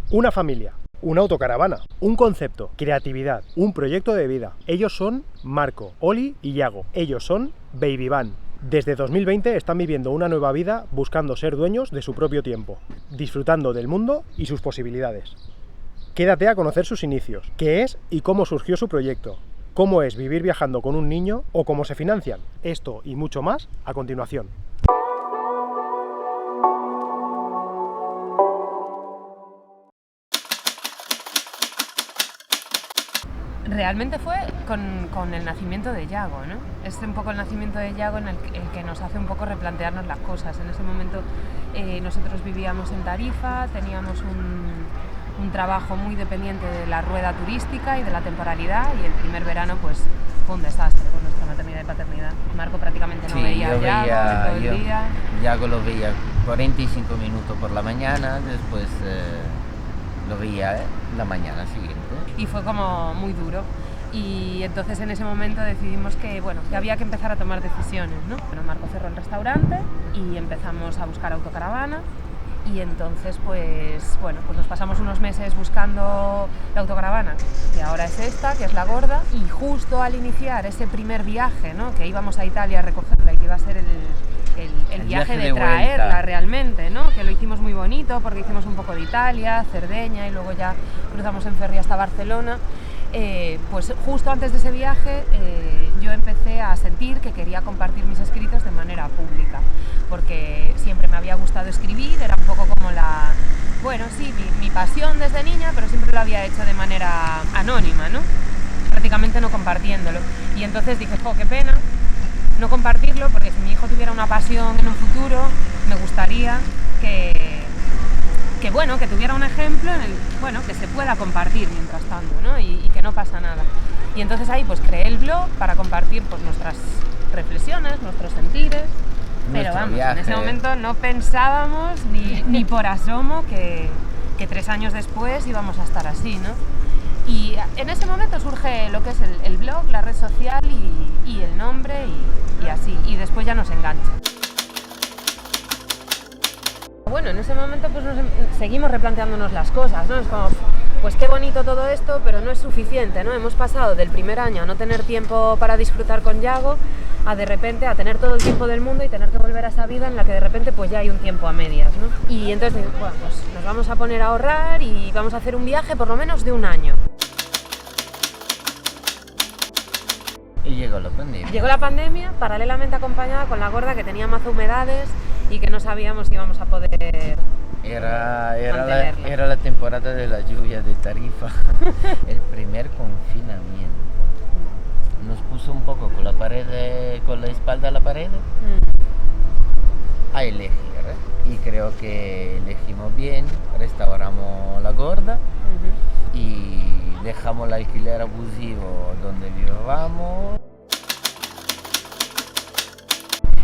Una familia, una autocaravana, un concepto, creatividad, un proyecto de vida. Ellos son Marco, Oli y Yago. Ellos son Baby Van. Desde 2020 están viviendo una nueva vida buscando ser dueños de su propio tiempo, disfrutando del mundo y sus posibilidades. Quédate a conocer sus inicios, qué es y cómo surgió su proyecto, cómo es vivir viajando con un niño o cómo se financian. Esto y mucho más a continuación. Realmente fue con el nacimiento de Yago, ¿no? Es un poco el nacimiento de Yago en el que nos hace un poco replantearnos las cosas. En ese momento nosotros vivíamos en Tarifa, teníamos un trabajo muy dependiente de la rueda turística y de la temporalidad, y el primer verano pues fue un desastre con nuestra maternidad y paternidad. Marco prácticamente no veía a Yago todo el día. Yago lo veía 45 minutos por la mañana, después lo veía la mañana siguiente. Y fue como muy duro. Y entonces en ese momento decidimos que había que empezar a tomar decisiones, ¿no? Bueno, Marco cerró el restaurante y empezamos a buscar autocaravana. Y entonces pues nos pasamos unos meses buscando la autocaravana, que ahora es esta, que es la gorda. Y justo al iniciar ese primer viaje, ¿no? Que íbamos a Italia a recogerla y que iba a ser el viaje de traerla vuelta. Realmente, ¿no? Que lo hicimos muy bonito porque hicimos un poco de Italia, Cerdeña, y luego ya cruzamos en ferry hasta Barcelona. Pues justo antes de ese viaje yo empecé a sentir que quería compartir mis escritos de manera pública, porque siempre me había gustado escribir, era un poco como mi pasión desde niña, pero siempre lo había hecho de manera anónima, ¿no? Prácticamente no compartiéndolo. Y entonces dije, qué pena no compartirlo, porque si mi hijo tuviera una pasión en un futuro, me gustaría que tuviera un ejemplo en el que se pueda compartir mientras tanto, ¿no? Y que no pasa nada. Y entonces ahí pues creé el blog para compartir pues nuestras reflexiones, nuestros sentires, pero vamos, en ese momento no pensábamos ni por asomo que 3 años después íbamos a estar así, ¿no? Y en ese momento surge lo que es el blog, la red social y el nombre y así, y después ya nos engancha. Bueno, en ese momento pues seguimos replanteándonos las cosas, ¿no? Es como, pues qué bonito todo esto, pero no es suficiente, ¿no? Hemos pasado del primer año a no tener tiempo para disfrutar con Yago, a de repente a tener todo el tiempo del mundo y tener que volver a esa vida en la que de repente pues ya hay un tiempo a medias, ¿no? Y entonces, pues nos vamos a poner a ahorrar y vamos a hacer un viaje por lo menos de 1 año. Y llegó la pandemia. Llegó la pandemia, paralelamente acompañada con la gorda, que tenía más humedades y que no sabíamos si íbamos a poder Era la temporada de la lluvia de Tarifa, el primer confinamiento. Nos puso un poco con la espalda a la pared a elegir. Y creo que elegimos bien, restauramos la gorda y dejamos el alquiler abusivo donde vivíamos.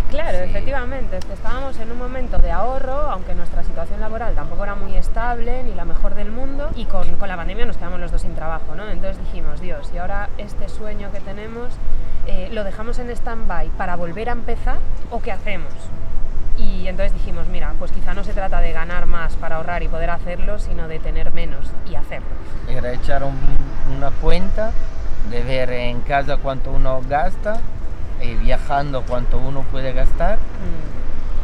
Claro, sí. Efectivamente, estábamos en un momento de ahorro, aunque nuestra situación laboral tampoco era muy estable, ni la mejor del mundo, y con la pandemia nos quedamos los dos sin trabajo, ¿no? Entonces dijimos, Dios, y ahora este sueño que tenemos, ¿lo dejamos en stand-by para volver a empezar o qué hacemos? Y entonces dijimos, mira, pues quizá no se trata de ganar más para ahorrar y poder hacerlo, sino de tener menos y hacerlo. Era echar una cuenta, de ver en casa cuánto uno gasta y viajando cuánto uno puede gastar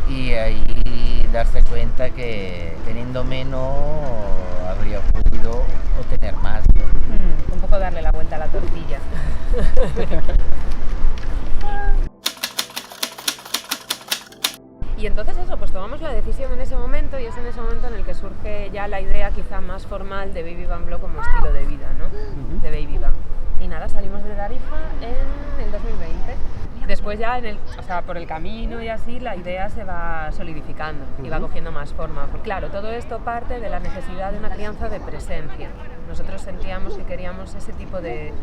y ahí darse cuenta que teniendo menos habría podido obtener más. Un poco darle la vuelta a la tortilla. Y entonces pues tomamos la decisión en ese momento, y es en ese momento en el que surge ya la idea quizá más formal de Baby Van Blog como estilo de vida, ¿no? De Baby Van. Y nada, salimos de Tarifa en el 2020. Después ya por el camino y así la idea se va solidificando y va cogiendo más forma. Porque claro, todo esto parte de la necesidad de una crianza de presencia. Nosotros sentíamos que queríamos ese tipo de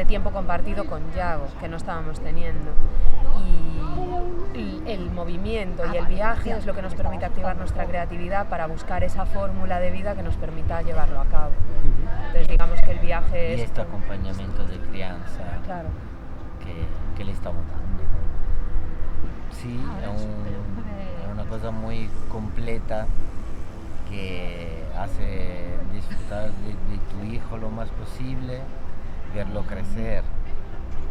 tiempo compartido con Yago, que no estábamos teniendo. Y el movimiento y el viaje es lo que nos permite activar nuestra creatividad para buscar esa fórmula de vida que nos permita llevarlo a cabo. Entonces digamos que el viaje es... Y este acompañamiento de crianza, claro, que le estamos dando. Sí, es una cosa muy completa que hace disfrutar de tu hijo lo más posible, verlo crecer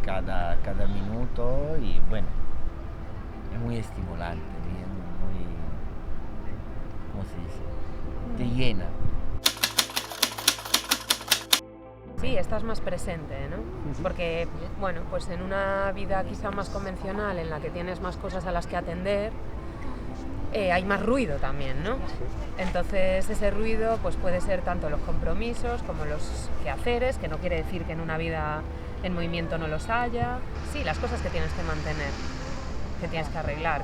cada minuto y bueno, es muy estimulante, muy, ¿cómo se dice? Te llena. Sí, estás más presente, ¿no? Porque, bueno, pues en una vida quizá más convencional, en la que tienes más cosas a las que atender, hay más ruido también, ¿no? Entonces ese ruido pues puede ser tanto los compromisos como los quehaceres, que no quiere decir que en una vida en movimiento no los haya. Sí, las cosas que tienes que mantener, que tienes que arreglar,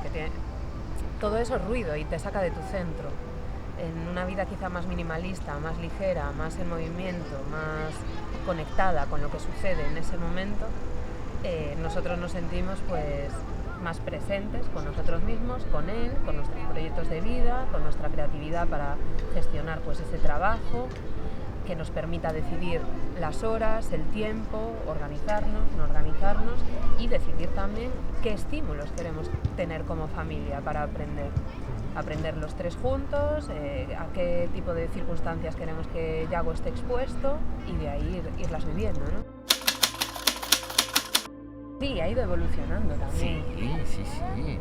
todo eso es ruido y te saca de tu centro. En una vida quizá más minimalista, más ligera, más en movimiento, más conectada con lo que sucede en ese momento, nosotros nos sentimos pues más presentes con nosotros mismos, con él, con nuestros proyectos de vida, con nuestra creatividad para gestionar pues ese trabajo que nos permita decidir las horas, el tiempo, organizarnos, no organizarnos y decidir también qué estímulos queremos tener como familia para aprender los tres juntos, a qué tipo de circunstancias queremos que Yago esté expuesto y de ahí irlas viviendo, ¿no? Sí, ha ido evolucionando también. Sí.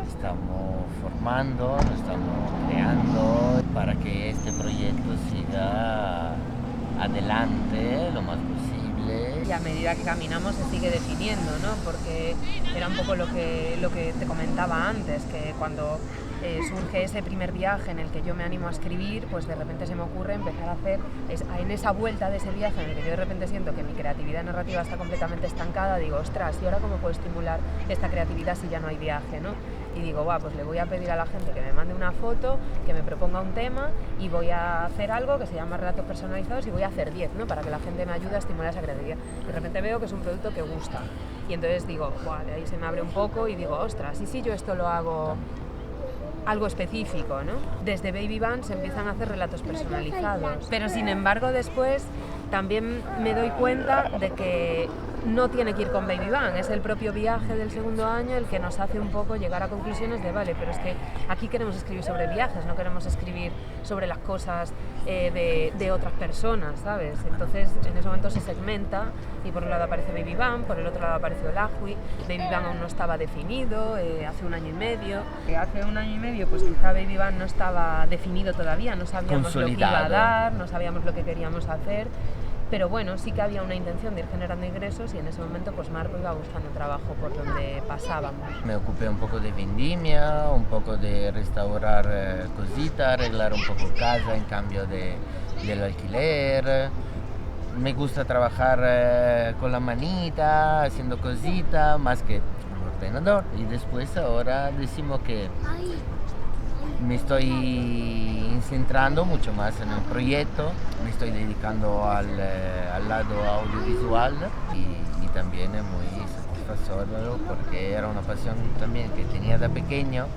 Estamos formando, nos estamos creando para que este proyecto siga adelante lo más posible. Y a medida que caminamos se sigue definiendo, ¿no? Porque era un poco lo que te comentaba antes, que cuando surge ese primer viaje en el que yo me animo a escribir, pues de repente se me ocurre empezar a hacer, en esa vuelta de ese viaje en el que yo de repente siento que mi creatividad narrativa está completamente estancada, digo, ostras, ¿y ahora cómo puedo estimular esta creatividad si ya no hay viaje, ¿no? Y digo, pues le voy a pedir a la gente que me mande una foto, que me proponga un tema y voy a hacer algo que se llama relatos personalizados y voy a hacer 10, ¿no? Para que la gente me ayude a estimular esa creatividad. De repente veo que es un producto que gusta y entonces digo, de ahí se me abre un poco y digo, ostras, ¿y si yo esto lo hago algo específico, ¿no? Desde Baby Van se empiezan a hacer relatos personalizados, pero sin embargo después también me doy cuenta de que no tiene que ir con Baby Van, es el propio viaje del segundo año el que nos hace un poco llegar a conclusiones de vale, pero es que aquí queremos escribir sobre viajes, no queremos escribir sobre las cosas de otras personas, ¿sabes? Entonces en ese momento se segmenta y por un lado aparece Baby Van, por el otro lado apareció el Ahui. Baby Van aún no estaba definido, hace un año y medio. Hace un año y medio pues quizá Baby Van no estaba definido todavía, no sabíamos lo que iba a dar, no sabíamos lo que queríamos hacer. Pero bueno, sí que había una intención de ir generando ingresos y en ese momento pues Marco iba buscando trabajo por donde pasábamos. Me ocupé un poco de vendimia, un poco de restaurar cositas, arreglar un poco casa en cambio del alquiler. Me gusta trabajar con la manita, haciendo cositas, más que un ordenador. Y después ahora decimos que me estoy centrando mucho más en el proyecto, me estoy dedicando al lado audiovisual y también es muy satisfactorio porque era una pasión también que tenía de pequeño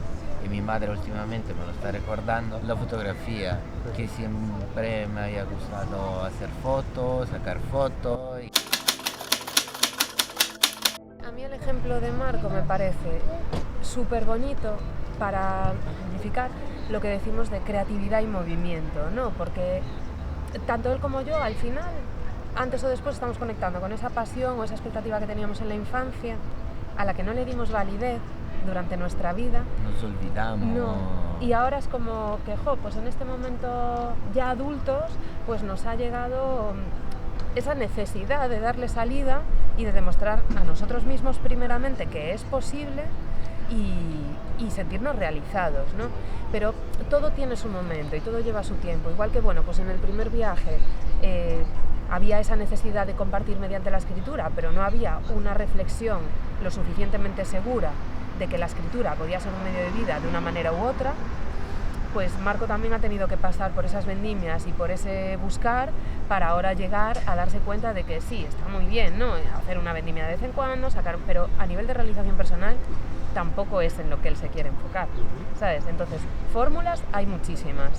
y mi madre últimamente me lo está recordando, la fotografía, que siempre me había gustado hacer fotos, sacar fotos. A mí el ejemplo de Marco me parece súper bonito para significar lo que decimos de creatividad y movimiento, ¿no? Porque tanto él como yo, al final, antes o después estamos conectando con esa pasión o esa expectativa que teníamos en la infancia, a la que no le dimos validez durante nuestra vida. Nos olvidamos. No. Y ahora es como que, pues en este momento ya adultos, pues nos ha llegado esa necesidad de darle salida y de demostrar a nosotros mismos primeramente que es posible y sentirnos realizados, ¿no? Pero todo tiene su momento y todo lleva su tiempo. Igual que, pues en el primer viaje había esa necesidad de compartir mediante la escritura, pero no había una reflexión lo suficientemente segura de que la escritura podía ser un medio de vida de una manera u otra, pues Marco también ha tenido que pasar por esas vendimias y por ese buscar para ahora llegar a darse cuenta de que sí, está muy bien, ¿no? Hacer una vendimia de vez en cuando, pero a nivel de realización personal tampoco es en lo que él se quiere enfocar, ¿sabes? Entonces, fórmulas hay muchísimas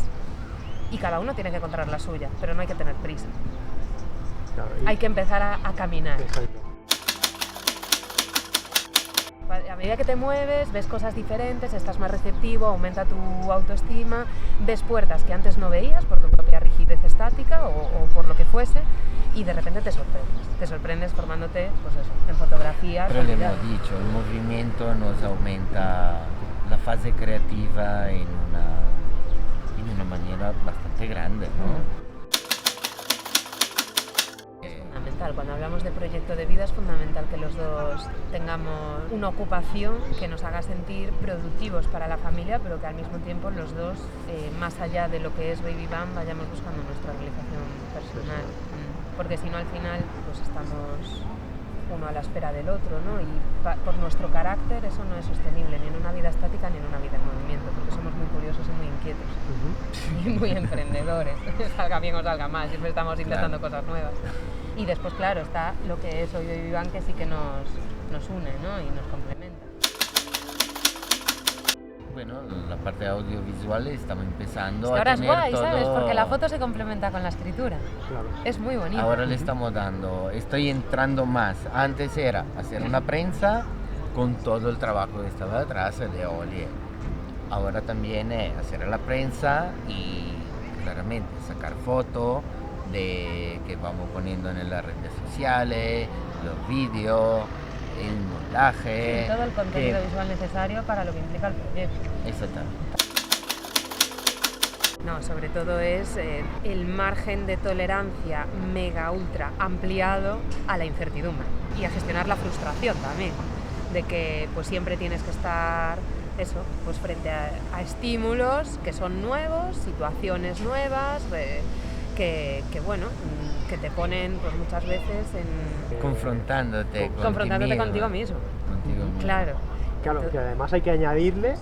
y cada uno tiene que encontrar la suya, pero no hay que tener prisa. Claro, hay que empezar a caminar. Exacto. a medida que te mueves, ves cosas diferentes, estás más receptivo, aumenta tu autoestima, ves puertas que antes no veías por tu propia rigidez estática o por lo que fuese, y de repente te sorprendes formándote, pues eso, en fotografía. Pero le hemos dicho, el movimiento nos aumenta la fase creativa en una manera bastante grande, ¿no? Fundamental. Cuando hablamos de proyecto de vida es fundamental que los dos tengamos una ocupación que nos haga sentir productivos para la familia, pero que al mismo tiempo los dos, más allá de lo que es Baby Bam, vayamos buscando nuestra realización personal. Porque si no, al final pues estamos uno a la espera del otro, ¿no? Y por nuestro carácter eso no es sostenible ni en una vida estática ni en una vida en movimiento, porque somos muy curiosos y muy inquietos y muy emprendedores, salga bien o salga mal, siempre estamos intentando cosas nuevas. Y después, claro, está lo que es hoy Baby Bam, que sí que nos une, ¿no? Y nos complementa. Bueno, la parte audiovisual estamos empezando ahora a es tener guay, todo... ¿sabes? Porque la foto se complementa con la escritura. Claro. Es muy bonito. Ahora le estamos dando, estoy entrando más. Antes era hacer una prensa con todo el trabajo que estaba detrás de Oli. Ahora también es hacer la prensa y claramente sacar fotos de que vamos poniendo en las redes sociales, los vídeos, el montaje. Y todo el contenido visual necesario para lo que implica el proyecto. Exactamente. No, sobre todo es el margen de tolerancia mega ultra ampliado a la incertidumbre y a gestionar la frustración también, de que pues siempre tienes que estar eso, pues frente a estímulos que son nuevos, situaciones nuevas, que bueno, que te ponen pues muchas veces en... Confrontándote contigo mismo. Contigo mismo. Claro. Claro, que además hay que añadirle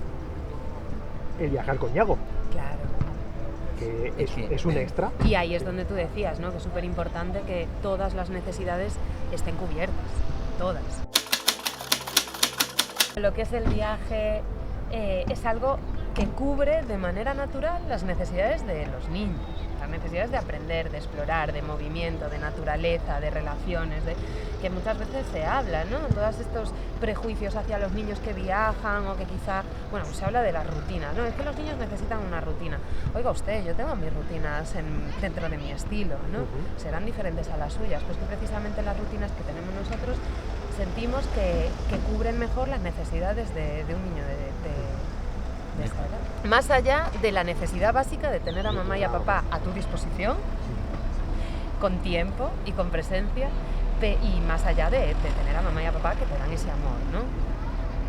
el viajar con Yago, Claro. que es un extra. Y ahí es donde tú decías, ¿no? Que es súper importante que todas las necesidades estén cubiertas, todas. Lo que es el viaje es algo que cubre de manera natural las necesidades de los niños, las necesidades de aprender, de explorar, de movimiento, de naturaleza, de relaciones, que muchas veces se habla, ¿no? Todos estos prejuicios hacia los niños que viajan o que quizá, bueno, pues se habla de las rutinas, ¿no? Es que los niños necesitan una rutina. Oiga usted, yo tengo mis rutinas dentro de mi estilo, ¿no? Serán diferentes a las suyas, pues que precisamente las rutinas que tenemos nosotros sentimos que cubren mejor las necesidades de un niño de esta edad. Más allá de la necesidad básica de tener a mamá y a papá a tu disposición, con tiempo y con presencia, y más allá de tener a mamá y a papá que te dan ese amor, ¿no?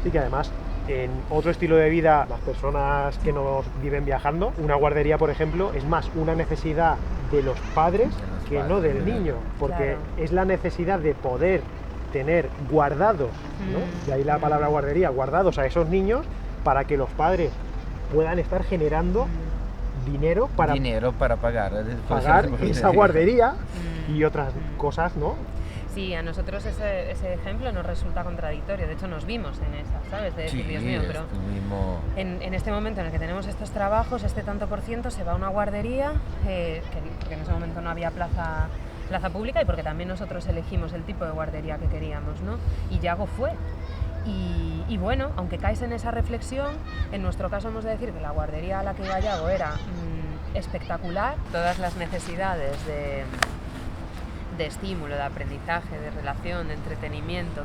Sí, que además en otro estilo de vida, las personas que nos viven viajando, una guardería, por ejemplo, es más una necesidad de los padres que no del niño, porque es la necesidad de poder tener guardados, ¿no? De ahí la palabra guardería, guardados a esos niños para que los padres puedan estar generando dinero para pagar esa guardería y otras cosas, ¿no? Sí, a nosotros ese ejemplo nos resulta contradictorio, de hecho nos vimos en esa, ¿sabes? De decir, Dios mío, pero en este momento en el que tenemos estos trabajos, este tanto por ciento se va a una guardería, porque en ese momento no había plaza pública y porque también nosotros elegimos el tipo de guardería que queríamos, ¿no? Y Yago fue. Y bueno, aunque caes en esa reflexión, en nuestro caso hemos de decir que la guardería a la que iba Yago era espectacular. Todas las necesidades de estímulo, de aprendizaje, de relación, de entretenimiento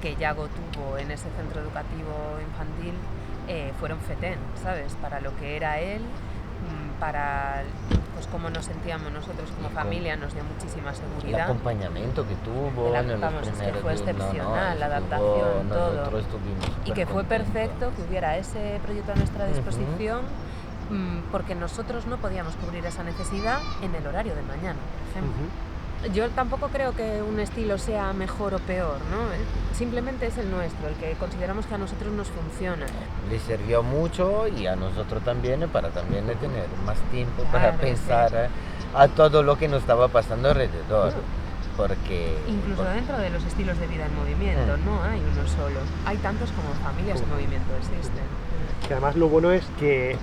que Yago tuvo en ese centro educativo infantil fueron fetén, ¿sabes? Para lo que era él, para pues cómo nos sentíamos nosotros como familia, nos dio muchísima seguridad. El acompañamiento que tuvo en los primeros que fue excepcional, la adaptación, todo. Y que fue perfecto que hubiera ese proyecto a nuestra disposición, porque nosotros no podíamos cubrir esa necesidad en el horario de mañana, por ejemplo. Yo tampoco creo que un estilo sea mejor o peor, ¿no? Simplemente es el nuestro, el que consideramos que a nosotros nos funciona. Le sirvió mucho y a nosotros también para también tener más tiempo para pensar a todo lo que nos estaba pasando alrededor. Porque incluso dentro de los estilos de vida en movimiento no hay uno solo, hay tantos como familias en movimiento existen. Que además lo bueno es que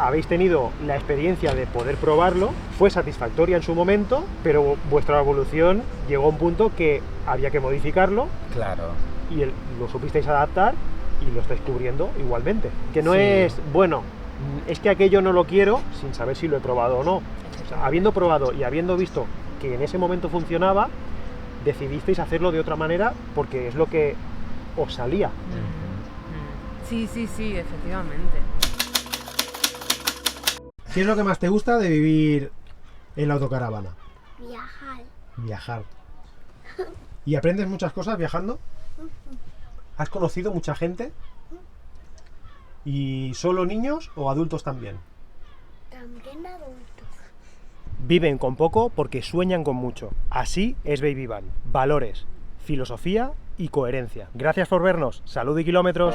habéis tenido la experiencia de poder probarlo, fue satisfactoria en su momento, pero vuestra evolución llegó a un punto que había que modificarlo. Claro. y lo supisteis adaptar y lo estáis cubriendo igualmente. Que no Sí. es, bueno, es que aquello no lo quiero sin saber si lo he probado o no. O sea, habiendo probado y habiendo visto que en ese momento funcionaba, decidisteis hacerlo de otra manera porque es lo que os salía. Sí, efectivamente. ¿Qué es lo que más te gusta de vivir en la autocaravana? Viajar. Viajar. ¿Y aprendes muchas cosas viajando? ¿Has conocido mucha gente? ¿Y solo niños o adultos también? También adultos. Viven con poco porque sueñan con mucho. Así es Baby Van. Valores, filosofía y coherencia. Gracias por vernos. Salud y kilómetros.